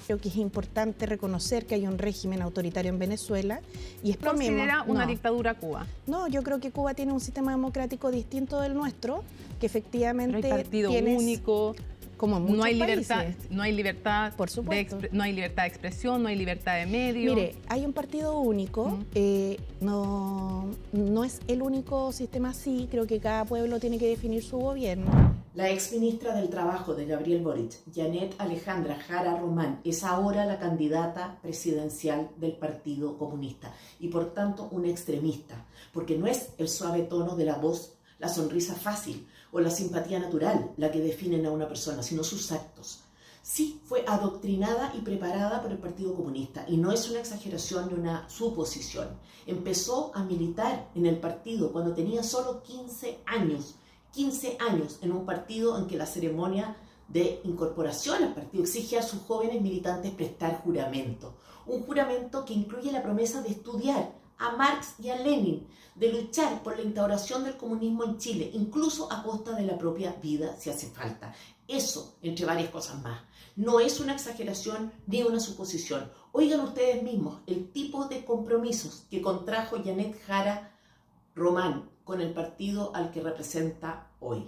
Creo que es importante reconocer que hay un régimen autoritario en Venezuela y es ¿Considera una dictadura Cuba? No, yo creo que Cuba tiene un sistema democrático distinto del nuestro, que efectivamente pero hay partido único, como muchos no hay países. no hay libertad, por supuesto, no hay libertad de expresión, no hay libertad de medio. Mire, hay un partido único, no es el único sistema así, creo que cada pueblo tiene que definir su gobierno. La ex ministra del Trabajo de Gabriel Boric, Janet Alejandra Jara Román, es ahora la candidata presidencial del Partido Comunista y por tanto una extremista, porque no es el suave tono de la voz, la sonrisa fácil o la simpatía natural la que definen a una persona, sino sus actos. Sí, fue adoctrinada y preparada por el Partido Comunista y no es una exageración ni una suposición. Empezó a militar en el partido cuando tenía solo 15 años. 15 años en un partido en que la ceremonia de incorporación al partido exige a sus jóvenes militantes prestar juramento. Un juramento que incluye la promesa de estudiar a Marx y a Lenin, de luchar por la instauración del comunismo en Chile, incluso a costa de la propia vida si hace falta. Eso, entre varias cosas más. No es una exageración ni una suposición. Oigan ustedes mismos el tipo de compromisos que contrajo Janet Jara Román con el partido al que representa hoy.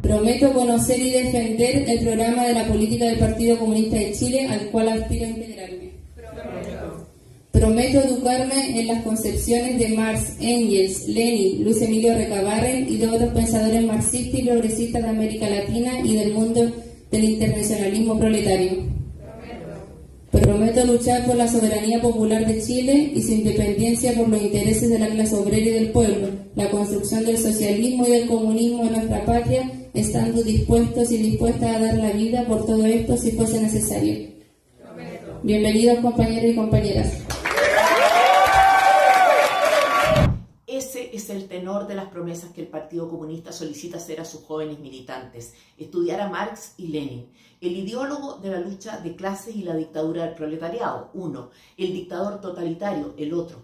Prometo conocer y defender el programa de la política del Partido Comunista de Chile al cual aspiro a integrarme. Prometo educarme en las concepciones de Marx, Engels, Lenin, Luis Emilio Recabarren y de otros pensadores marxistas y progresistas de América Latina y del mundo del internacionalismo proletario. Prometo luchar por la soberanía popular de Chile y su independencia por los intereses de la clase obrera y del pueblo, la construcción del socialismo y del comunismo en nuestra patria, estando dispuestos y dispuestas a dar la vida por todo esto si fuese necesario. Bienvenidos compañeros y compañeras. Ese es el tenor de las promesas que el Partido Comunista solicita hacer a sus jóvenes militantes: estudiar a Marx y Lenin, el ideólogo de la lucha de clases y la dictadura del proletariado, uno, el dictador totalitario, el otro.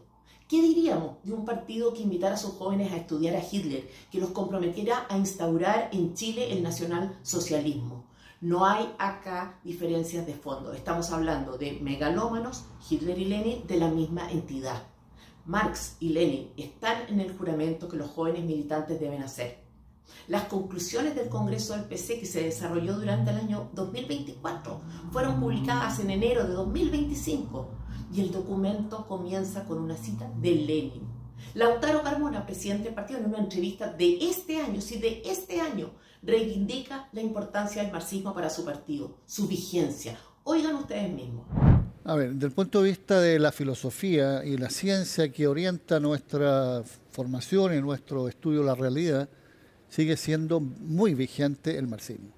¿Qué diríamos de un partido que invitara a sus jóvenes a estudiar a Hitler, que los comprometiera a instaurar en Chile el nacionalsocialismo? No hay acá diferencias de fondo, estamos hablando de megalómanos, Hitler y Lenin, de la misma entidad. Marx y Lenin están en el juramento que los jóvenes militantes deben hacer. Las conclusiones del Congreso del PC, que se desarrolló durante el año 2024, fueron publicadas en enero de 2025 y el documento comienza con una cita de Lenin. Lautaro Carmona, presidente del partido, en una entrevista de este año, reivindica la importancia del marxismo para su partido, su vigencia. Oigan ustedes mismos. A ver, desde el punto de vista de la filosofía y la ciencia que orienta nuestra formación y nuestro estudio de la realidad, sigue siendo muy vigente el marxismo.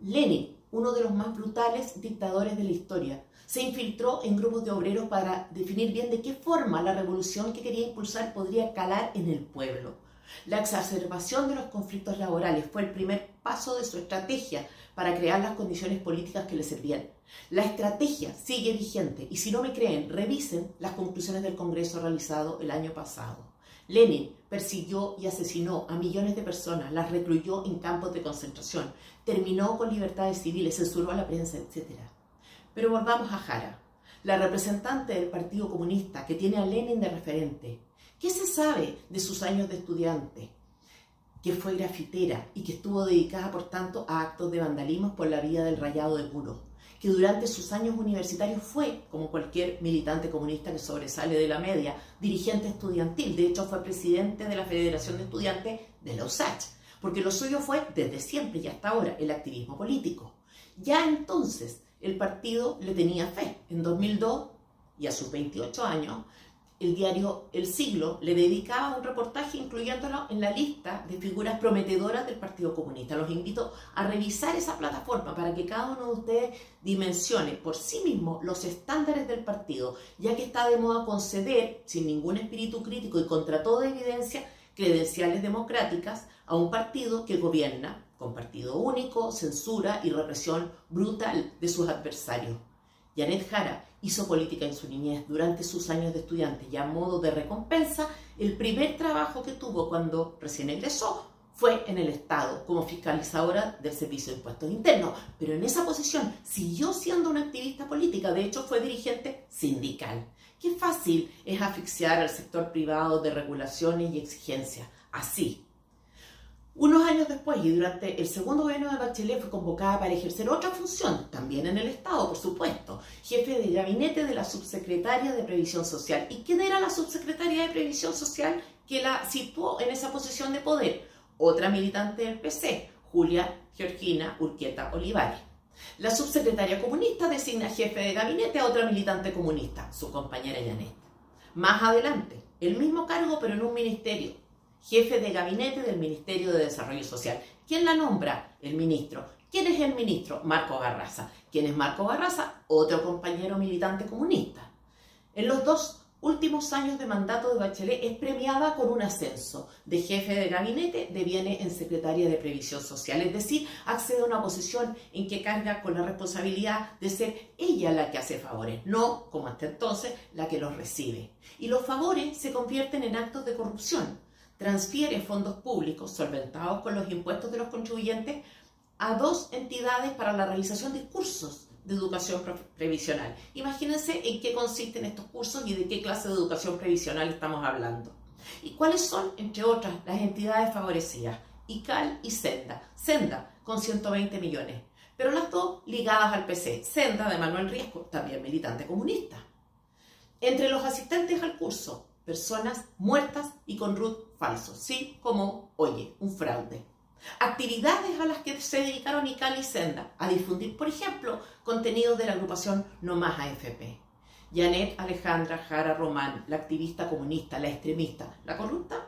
Lenin, uno de los más brutales dictadores de la historia, se infiltró en grupos de obreros para definir bien de qué forma la revolución que quería impulsar podría calar en el pueblo. La exacerbación de los conflictos laborales fue el primer paso de su estrategia para crear las condiciones políticas que le servían. La estrategia sigue vigente y si no me creen, revisen las conclusiones del Congreso realizado el año pasado. Lenin persiguió y asesinó a millones de personas, las recluyó en campos de concentración, terminó con libertades civiles, censuró a la prensa, etc. Pero volvamos a Jara, la representante del Partido Comunista que tiene a Lenin de referente. ¿Qué se sabe de sus años de estudiante? Que fue grafitera y que estuvo dedicada, por tanto, a actos de vandalismo por la vía del rayado de muros. Que durante sus años universitarios fue, como cualquier militante comunista que sobresale de la media, dirigente estudiantil. De hecho, fue presidente de la Federación de Estudiantes de la USACH, porque lo suyo fue, desde siempre y hasta ahora, el activismo político. Ya entonces, el partido le tenía fe. En 2002, y a sus 28 años, el diario El Siglo le dedicaba un reportaje incluyéndolo en la lista de figuras prometedoras del Partido Comunista. Los invito a revisar esa plataforma para que cada uno de ustedes dimensione por sí mismo los estándares del partido, ya que está de moda conceder, sin ningún espíritu crítico y contra toda evidencia, credenciales democráticas a un partido que gobierna con partido único, censura y represión brutal de sus adversarios. Janet Jara hizo política en su niñez durante sus años de estudiante y a modo de recompensa, el primer trabajo que tuvo cuando recién egresó fue en el Estado como fiscalizadora del Servicio de Impuestos Internos, pero en esa posición siguió siendo una activista política, de hecho fue dirigente sindical. Qué fácil es asfixiar al sector privado de regulaciones y exigencias, así. Unos años después y durante el segundo gobierno de Bachelet fue convocada para ejercer otra función, también en el Estado, por supuesto, jefe de gabinete de la subsecretaria de Previsión Social. ¿Y quién era la subsecretaria de Previsión Social que la situó en esa posición de poder? Otra militante del PC, Julia Georgina Urquieta Olivares. La subsecretaria comunista designa jefe de gabinete a otra militante comunista, su compañera Janet. Más adelante, el mismo cargo pero en un ministerio. Jefe de gabinete del Ministerio de Desarrollo Social. ¿Quién la nombra? El ministro. ¿Quién es el ministro? Marco Garraza. ¿Quién es Marco Garraza? Otro compañero militante comunista. En los 2 últimos años de mandato de Bachelet es premiada con un ascenso. De jefe de gabinete deviene en secretaria de Previsión Social, es decir, accede a una posición en que carga con la responsabilidad de ser ella la que hace favores, no, como hasta entonces, la que los recibe. Y los favores se convierten en actos de corrupción. Transfiere fondos públicos solventados con los impuestos de los contribuyentes a 2 entidades para la realización de cursos de educación previsional. Imagínense en qué consisten estos cursos y de qué clase de educación previsional estamos hablando. ¿Y cuáles son, entre otras, las entidades favorecidas? ICAL y Senda. Senda con 120 millones, pero las 2 ligadas al PC. Senda de Manuel Riesco, también militante comunista. Entre los asistentes al curso, personas muertas y con RUT falsos, sí, como, oye, un fraude. Actividades a las que se dedicaron ICAL y Senda, a difundir, por ejemplo, contenidos de la agrupación No Más AFP. Janet Alejandra Jara Román, la activista comunista, la extremista, la corrupta.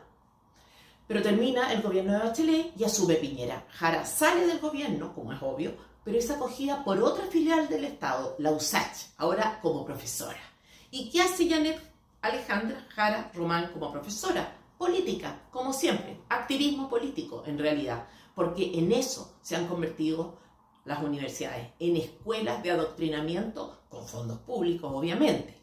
Pero termina el gobierno de Bachelet y asume Piñera. Jara sale del gobierno, como es obvio, pero es acogida por otra filial del Estado, la USACH, ahora como profesora. ¿Y qué hace Janet Alejandra Jara Román como profesora? Política, como siempre, activismo político en realidad, porque en eso se han convertido las universidades, en escuelas de adoctrinamiento con fondos públicos, obviamente.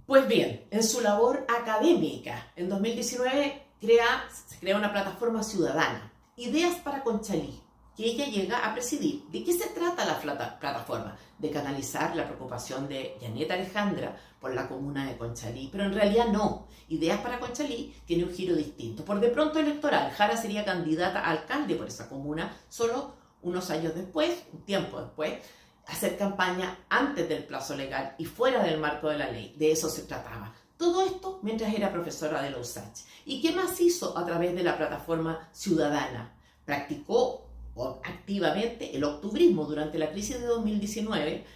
Pues bien, en su labor académica, en 2019 se crea una plataforma ciudadana, Ideas para Conchalí, que ella llega a presidir. ¿De qué se trata la plataforma? De canalizar la preocupación de Janet Alejandra por la comuna de Conchalí, pero en realidad no. Ideas para Conchalí tiene un giro distinto. Por de pronto electoral, Jara sería candidata a alcalde por esa comuna solo unos años después, un tiempo después, hacer campaña antes del plazo legal y fuera del marco de la ley. De eso se trataba. Todo esto mientras era profesora de la USACH. ¿Y qué más hizo a través de la plataforma ciudadana? Practicó activamente el octubrismo durante la crisis de 2019,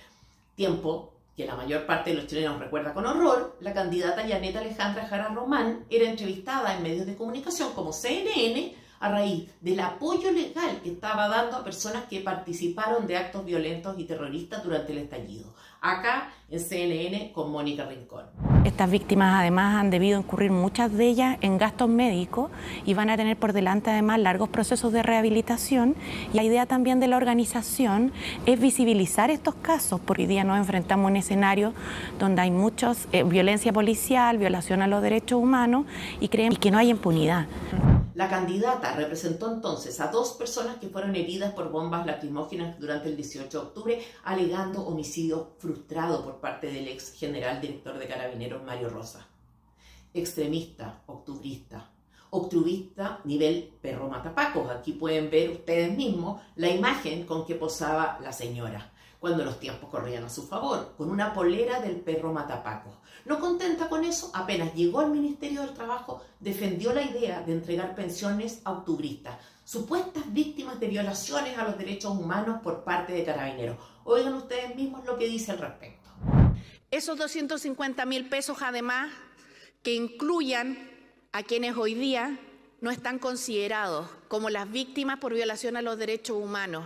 tiempo que la mayor parte de los chilenos recuerda con horror. La candidata Janet Alejandra Jara Román era entrevistada en medios de comunicación como CNN a raíz del apoyo legal que estaba dando a personas que participaron de actos violentos y terroristas durante el estallido. Acá en CNN con Mónica Rincón. Estas víctimas además han debido incurrir muchas de ellas en gastos médicos y van a tener por delante además largos procesos de rehabilitación. Y la idea también de la organización es visibilizar estos casos, porque hoy día nos enfrentamos a un escenario donde hay muchos violencia policial, violación a los derechos humanos y creemos que no hay impunidad. La candidata representó entonces a 2 personas que fueron heridas por bombas lacrimógenas durante el 18 de octubre, alegando homicidio frustrado por parte del ex general director de Carabineros, Mario Rosa. Extremista, octubista nivel perro matapacos. Aquí pueden ver ustedes mismos la imagen con que posaba la señora cuando los tiempos corrían a su favor, con una polera del perro matapacos. No contenta con eso, apenas llegó al Ministerio del Trabajo, defendió la idea de entregar pensiones a octubristas, supuestas víctimas de violaciones a los derechos humanos por parte de Carabineros. Oigan ustedes mismos lo que dice al respecto. Esos 250.000 pesos además que incluyan a quienes hoy día no están considerados como las víctimas por violación a los derechos humanos,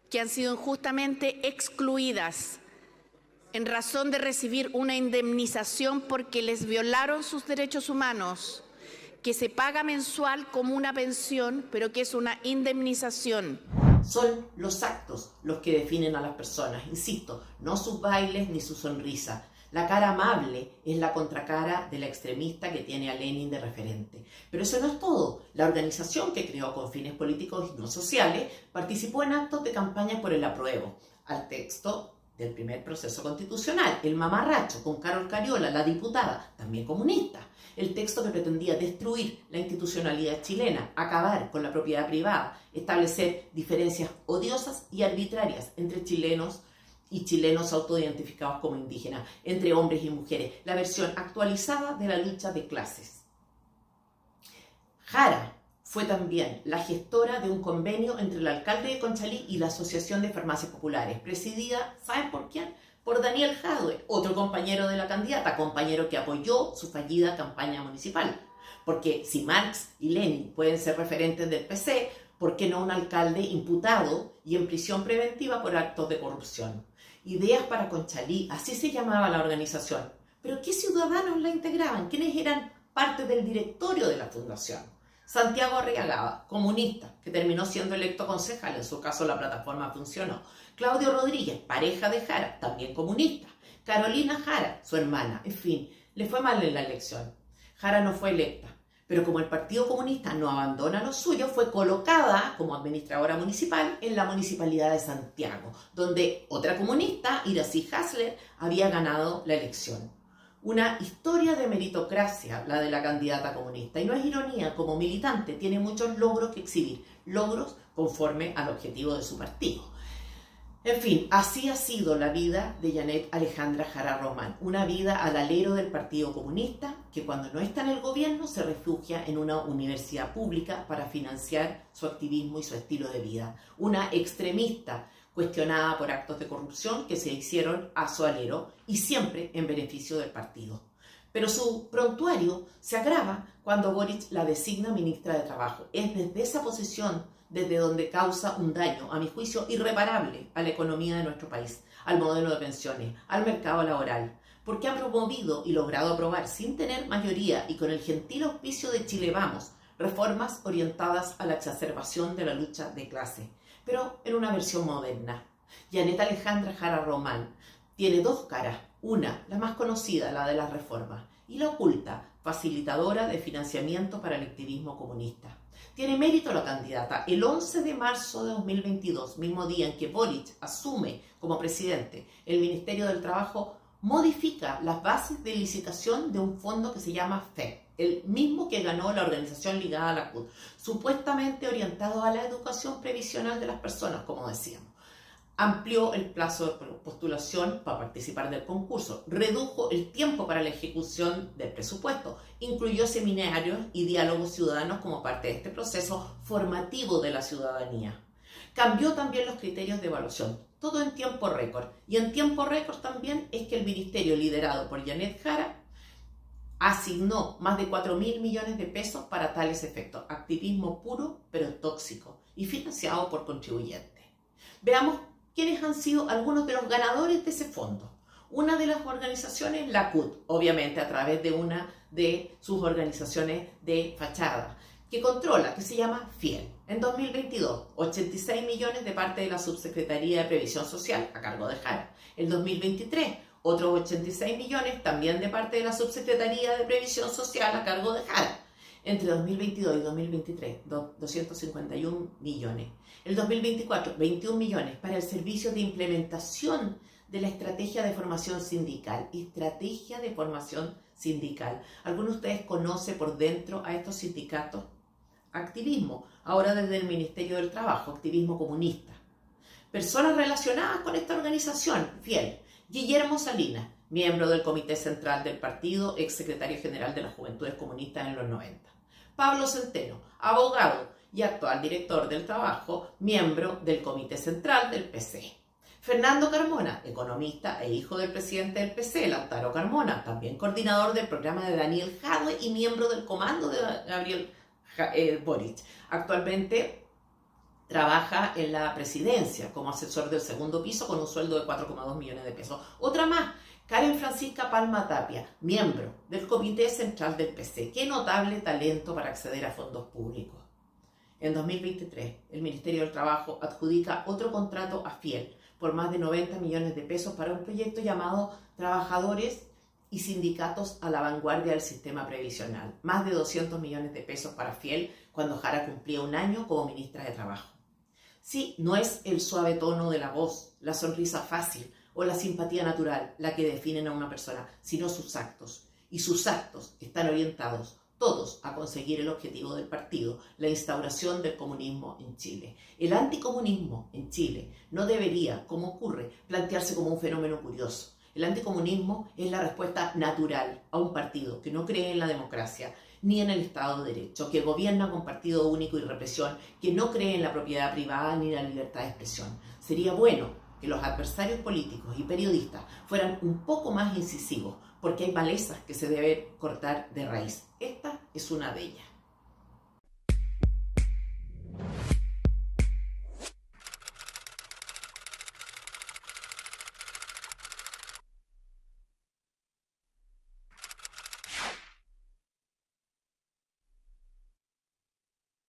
que han sido injustamente excluidas en razón de recibir una indemnización porque les violaron sus derechos humanos, que se paga mensual como una pensión, pero que es una indemnización. Son los actos los que definen a las personas, insisto, no sus bailes ni su sonrisa. La cara amable es la contracara de la extremista que tiene a Lenin de referente. Pero eso no es todo. La organización que creó con fines políticos y no sociales participó en actos de campaña por el apruebo al texto del primer proceso constitucional, el mamarracho, con Carol Cariola, la diputada, también comunista. El texto que pretendía destruir la institucionalidad chilena, acabar con la propiedad privada, establecer diferencias odiosas y arbitrarias entre chilenos y chilenos autoidentificados como indígenas, entre hombres y mujeres, la versión actualizada de la lucha de clases. Jara fue también la gestora de un convenio entre el alcalde de Conchalí y la Asociación de Farmacias Populares, presidida, ¿saben por quién? Por Daniel Jadwe, otro compañero de la candidata, compañero que apoyó su fallida campaña municipal. Porque si Marx y Lenin pueden ser referentes del PC, ¿por qué no un alcalde imputado y en prisión preventiva por actos de corrupción? Ideas para Conchalí, así se llamaba la organización. Pero ¿qué ciudadanos la integraban? ¿Quiénes eran parte del directorio de la fundación? Santiago Arriagada, comunista, que terminó siendo electo concejal, en su caso la plataforma funcionó. Claudio Rodríguez, pareja de Jara, también comunista. Carolina Jara, su hermana, en fin, le fue mal en la elección. Jara no fue electa, pero como el Partido Comunista no abandona lo suyo, fue colocada como administradora municipal en la Municipalidad de Santiago, donde otra comunista, Iracy Hasler, había ganado la elección. Una historia de meritocracia, la de la candidata comunista. Y no es ironía, como militante tiene muchos logros que exhibir, logros conforme al objetivo de su partido. En fin, así ha sido la vida de Janet Alejandra Jara Román, una vida al alero del Partido Comunista, que cuando no está en el gobierno se refugia en una universidad pública para financiar su activismo y su estilo de vida. Una extremista cuestionada por actos de corrupción que se hicieron a su alero y siempre en beneficio del partido. Pero su prontuario se agrava cuando Boric la designa ministra de Trabajo. Es desde esa posición desde donde causa un daño, a mi juicio, irreparable a la economía de nuestro país, al modelo de pensiones, al mercado laboral, porque ha promovido y logrado aprobar sin tener mayoría y con el gentil auspicio de Chile Vamos, reformas orientadas a la exacerbación de la lucha de clase, pero en una versión moderna. Janet Alejandra Jara Román tiene dos caras, una, la más conocida, la de las reformas, y la oculta, facilitadora de financiamiento para el activismo comunista. Tiene mérito la candidata. El 11 de marzo de 2022, mismo día en que Boric asume como presidente el Ministerio del Trabajo, modifica las bases de licitación de un fondo que se llama FED, el mismo que ganó la organización ligada a la CUT, supuestamente orientado a la educación previsional de las personas, como decíamos. Amplió el plazo de postulación para participar del concurso, redujo el tiempo para la ejecución del presupuesto, incluyó seminarios y diálogos ciudadanos como parte de este proceso formativo de la ciudadanía. Cambió también los criterios de evaluación, todo en tiempo récord. Y en tiempo récord también es que el ministerio liderado por Janet Jara asignó más de 4.000 millones de pesos para tales efectos. Activismo puro pero tóxico y financiado por contribuyentes. Veamos quiénes han sido algunos de los ganadores de ese fondo. Una de las organizaciones, la CUT, obviamente a través de una de sus organizaciones de fachada, que controla, que se llama FIEL. En 2022, 86 millones de parte de la Subsecretaría de Previsión Social, a cargo de Jara. En 2023, otros 86 millones, también de parte de la Subsecretaría de Previsión Social, a cargo de Jara. Entre 2022 y 2023, 251 millones. El 2024, 21 millones para el servicio de implementación de la estrategia de formación sindical. Estrategia de formación sindical. ¿Alguno de ustedes conoce por dentro a estos sindicatos? Activismo, ahora desde el Ministerio del Trabajo, activismo comunista. Personas relacionadas con esta organización, FIEL. Guillermo Salinas, miembro del Comité Central del Partido, ex secretario general de las Juventudes Comunistas en los 90. Pablo Centeno, abogado y actual director del Trabajo, miembro del Comité Central del PC. Fernando Carmona, economista e hijo del presidente del PC, Lautaro Carmona, también coordinador del programa de Daniel Jadwe y miembro del comando de Gabriel Boric. Actualmente trabaja en la presidencia como asesor del segundo piso con un sueldo de 4,2 millones de pesos. Otra más, Karen Francisca Palma Tapia, miembro del Comité Central del PC. Qué notable talento para acceder a fondos públicos. En 2023, el Ministerio del Trabajo adjudica otro contrato a FIEL por más de 90 millones de pesos para un proyecto llamado Trabajadores y Sindicatos a la Vanguardia del Sistema Previsional. Más de 200 millones de pesos para Fiel cuando Jara cumplía un año como ministra de Trabajo. Sí, no es el suave tono de la voz, la sonrisa fácil o la simpatía natural la que definen a una persona, sino sus actos. Y sus actos están orientados todos a conseguir el objetivo del partido, la instauración del comunismo en Chile. El anticomunismo en Chile no debería, como ocurre, plantearse como un fenómeno curioso. El anticomunismo es la respuesta natural a un partido que no cree en la democracia ni en el Estado de Derecho, que gobierna con partido único y represión, que no cree en la propiedad privada ni en la libertad de expresión. Sería bueno que los adversarios políticos y periodistas fueran un poco más incisivos, porque hay malezas que se deben cortar de raíz. Esta es una de ellas.